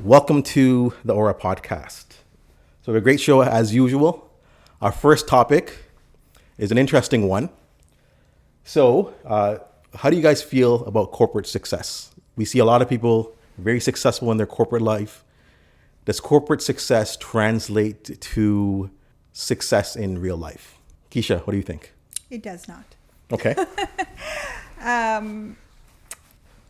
Welcome to the Aura podcast. So a great show as usual. Our first topic is an interesting one. So how do you guys feel about corporate success? We see a lot of people very successful in their corporate life. Does corporate success translate to success in real life? Keisha, what do you think? It does not. Okay.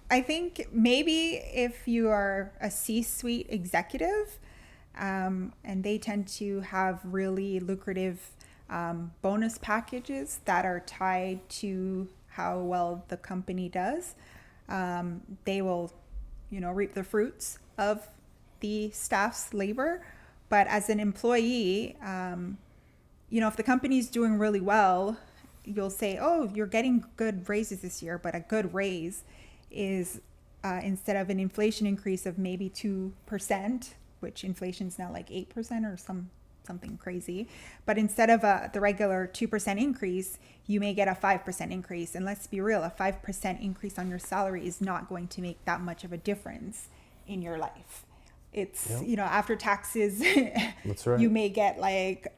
I think maybe if you are a C-suite executive, and they tend to have really lucrative bonus packages that are tied to how well the company does, they will, reap the fruits of the staff's labor. But as an employee, if the company's doing really well, you'll say, oh, you're getting good raises this year, but a good raise is instead of an inflation increase of maybe 2%, which inflation's now like 8% or something crazy, but instead of the regular 2% increase, you may get a 5% increase. And let's be real, a 5% increase on your salary is not going to make that much of a difference in your life. It's, after taxes, That's right. You may get like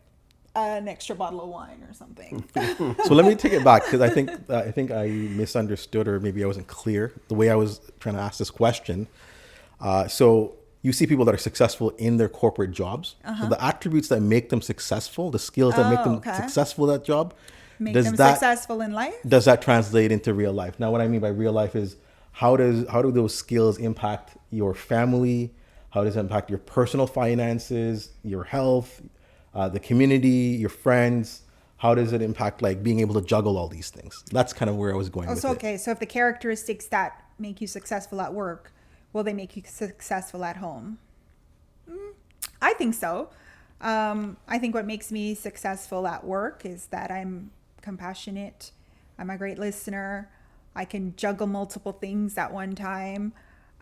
an extra bottle of wine or something. So let me take it back, because I think I misunderstood, or maybe I wasn't clear the way I was trying to ask this question. So you see people that are successful in their corporate jobs. So the attributes that make them successful, the skills that make them successful at that job, Make them successful in life? Does that translate into real life? Now, what I mean by real life is how do those skills impact your family? How does it impact your personal finances, your health, the community, your friends? How does it impact like being able to juggle all these things? That's kind of where I was going with it. Okay. So if the characteristics that make you successful at work, will they make you successful at home? I think so. I think what makes me successful at work is that I'm compassionate. I'm a great listener. I can juggle multiple things at one time.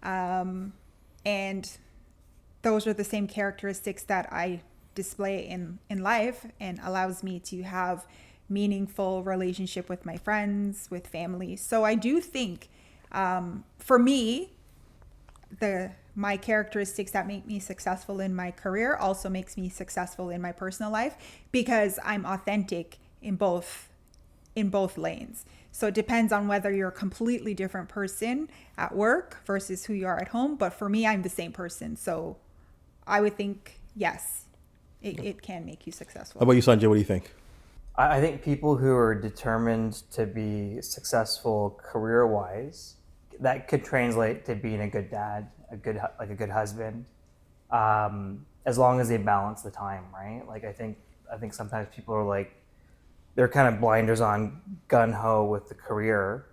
And those are the same characteristics that I display in life, and allows me to have meaningful relationship with my friends, with family. So I do think, for me, my characteristics that make me successful in my career also makes me successful in my personal life, because I'm authentic in both lanes. So it depends on whether you're a completely different person at work versus who you are at home. But for me, I'm the same person. So I would think, yes, it can make you successful. How about you, Sanjay? What do you think? I think people who are determined to be successful career-wise, that could translate to being a good dad, a good husband, as long as they balance the time, right? Like I think sometimes people are like, they're kind of blinders on, gun-ho with the career,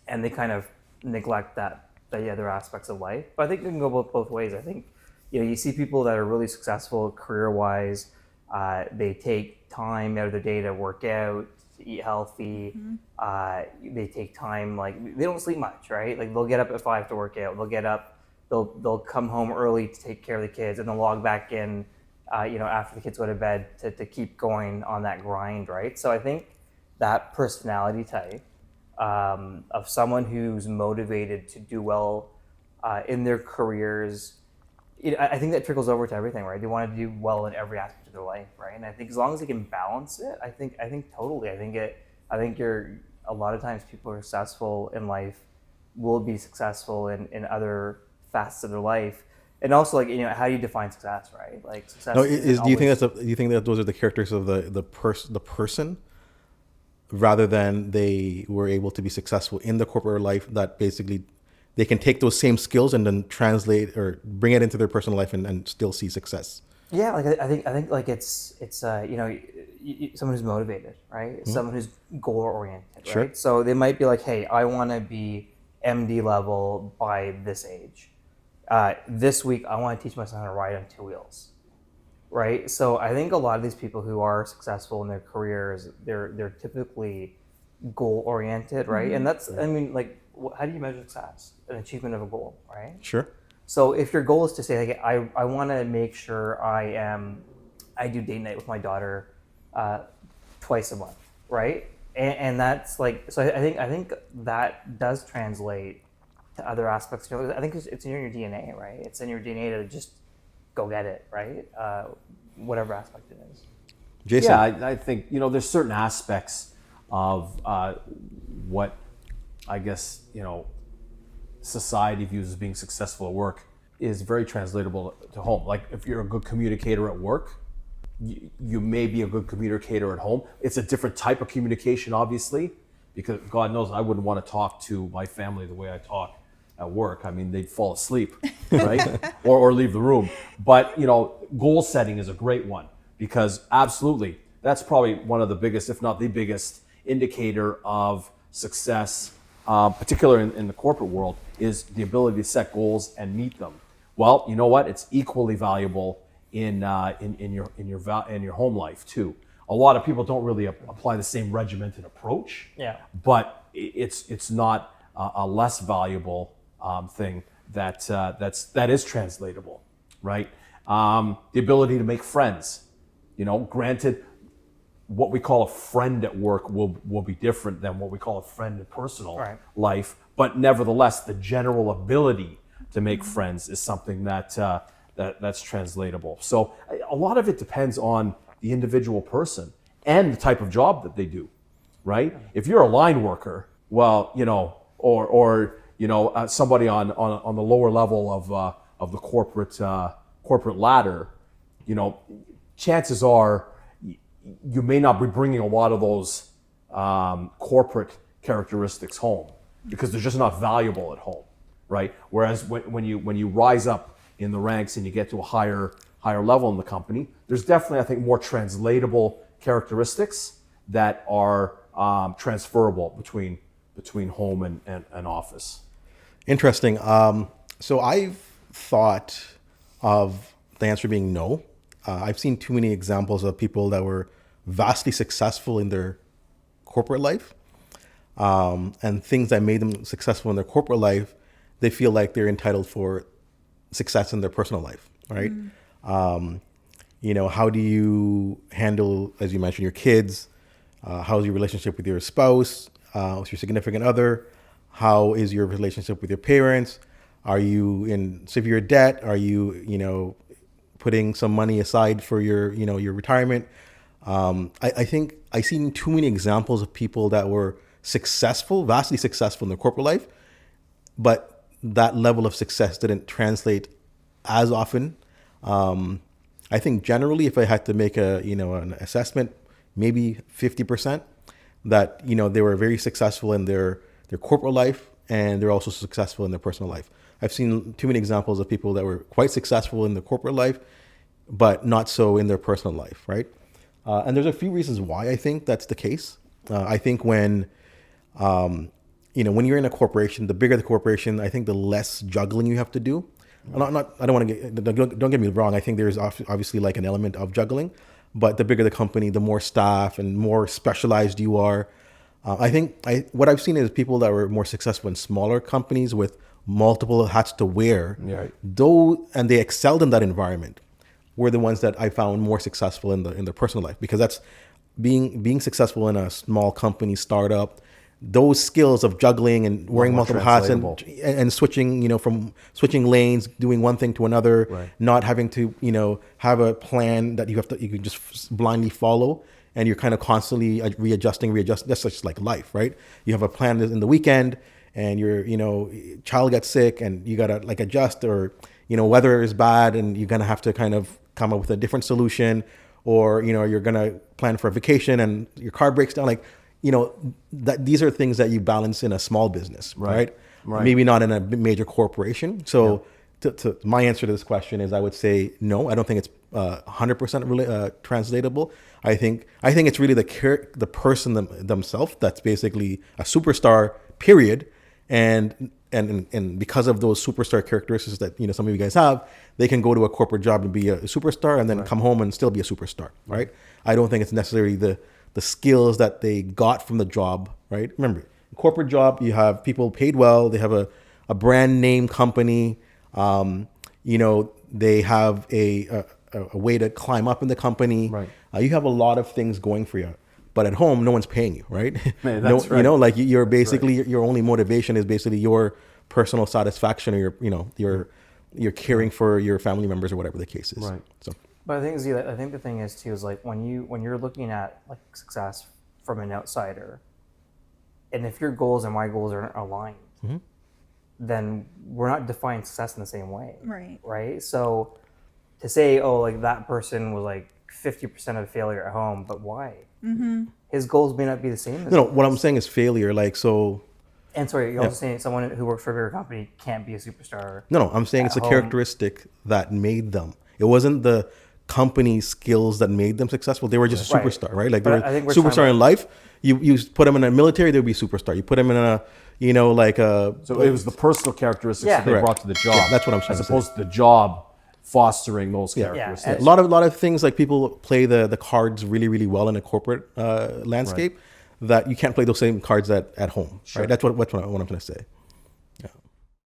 and they kind of neglect the other aspects of life. But I think it can go both ways. I think you see people that are really successful career-wise. They take time out of their day to work out, to eat healthy. They take time, like they don't sleep much, right? Like they'll get up at 5 to work out. They'll get up, they'll come home early to take care of the kids, and they'll log back in, after the kids go to bed to keep going on that grind, right? So I think that personality type of someone who's motivated to do well in their careers, I think that trickles over to everything, right? They want to do well in every aspect of their life, right? And I think as long as they can balance it, I think totally. I think a lot of times people who are successful in life will be successful in other facets of their life. And also, like, how do you define success, right? Like success. No, do you think that those are the characteristics of the person, rather than they were able to be successful in the corporate life, that basically they can take those same skills and then translate or bring it into their personal life and still see success? Yeah, like I think like it's someone who's motivated, right? Mm-hmm. Someone who's goal oriented, right? Sure. So they might be like, hey, I want to be MD level by this age. This week, I want to teach my son how to ride on 2 wheels, right? So I think a lot of these people who are successful in their careers, they're typically goal oriented, right? Mm-hmm. And that's, I mean, like, how do you measure success? An achievement of a goal, right? Sure. So if your goal is to say, like, I want to make sure I do date night with my daughter twice a month, right? And that's like, so I think that does translate to other aspects. I think it's in your DNA, right? It's in your DNA to just go get it, right? Whatever aspect it is. Jason? Yeah, I think, there's certain aspects of what I guess, society views as being successful at work is very translatable to home. Like if you're a good communicator at work, you may be a good communicator at home. It's a different type of communication, obviously, because God knows I wouldn't want to talk to my family the way I talk at work. I mean, they'd fall asleep, right? or leave the room. But, goal setting is a great one because absolutely, that's probably one of the biggest, if not the biggest indicator of success, particularly in the corporate world, is the ability to set goals and meet them. Well, you know what? It's equally valuable in your home life too. A lot of people don't really apply the same regimented approach. Yeah. But it's not a less valuable thing that is translatable, right? The ability to make friends. Granted, what we call a friend at work will be different than what we call a friend in personal life. But nevertheless, the general ability to make friends is something that's translatable. So a lot of it depends on the individual person and the type of job that they do, right? If you're a line worker, well, or somebody on the lower level of the corporate ladder, chances are you may not be bringing a lot of those corporate characteristics home because they're just not valuable at home, right? Whereas when you rise up in the ranks and you get to a higher level in the company, there's definitely, I think, more translatable characteristics that are transferable between home and office. Interesting. So I've thought of the answer being no. I've seen too many examples of people that were vastly successful in their corporate life, and things that made them successful in their corporate life, they feel like they're entitled for success in their personal life, right? How do you handle, as you mentioned, your kids? How's your relationship with your spouse? With your significant other? How is your relationship with your parents? Are you in severe debt? Are you, putting some money aside for your retirement? I think I've seen too many examples of people that were successful, vastly successful in their corporate life, but that level of success didn't translate as often. I think generally, if I had to make an assessment, maybe 50%, that they were very successful in their corporate life and they're also successful in their personal life. I've seen too many examples of people that were quite successful in their corporate life, but not so in their personal life, right? And there's a few reasons why I think that's the case. I think when you're in a corporation, the bigger the corporation, I think the less juggling you have to do. I don't want to don't get me wrong. I think there's obviously like an element of juggling, but the bigger the company, the more staff and more specialized you are. What I've seen is people that were more successful in smaller companies with multiple hats to wear, and they excelled in that environment, were the ones that I found more successful in their personal life, because that's being successful in a small company startup. Those skills of juggling and wearing multiple hats and switching, from switching lanes, doing one thing to another, not having to, have a plan that you can just blindly follow, and you're kind of constantly readjusting. That's just like life, right? You have a plan in the weekend, and your child gets sick, and you gotta like adjust, or weather is bad, and you're gonna have to kind of come up with a different solution, or you're gonna plan for a vacation, and your car breaks down, like. That these are things that you balance in a small business, right? Maybe not in a major corporation. So to my answer to this question is I would say no. I don't think it's 100% really translatable. I think it's really the person themselves that's basically a superstar, period. And because of those superstar characteristics that some of you guys have, they can go to a corporate job and be a superstar, and then come home and still be a superstar, right? I don't think it's necessarily the skills that they got from the job, right? Remember, corporate job, you have people paid well, they have a brand name company, they have a way to climb up in the company. Right. You have a lot of things going for you. But at home, no one's paying you, right? Man, that's right. Like you're basically, your only motivation is basically your personal satisfaction, or you're caring for your family members or whatever the case is. Right. So But I think the thing is too is like when you're looking at like success from an outsider, and if your goals and my goals aren't aligned, then we're not defining success in the same way. Right. Right. So to say, oh, like that person was like 50% of failure at home, but why? His goals may not be the same. As no, what I'm saying is failure. Like, so And sorry, you're also saying someone who works for a bigger company can't be a superstar. no, I'm saying it's a home. characteristic that made them. It wasn't the company's skills that made them successful. They were just a Right. superstar, right? Like, they But were I think we're superstar talking in life. You put them in the military, they would be a superstar. You put them in a, like a. So it was the personal characteristics Yeah. that they Correct. brought to the job. Yeah, that's what I'm trying as to say. opposed to the job fostering those Yeah. characteristics. A lot of things, like people play the cards really, really well in a corporate landscape, that you can't play those same cards at home. Right? That's what I'm trying to say.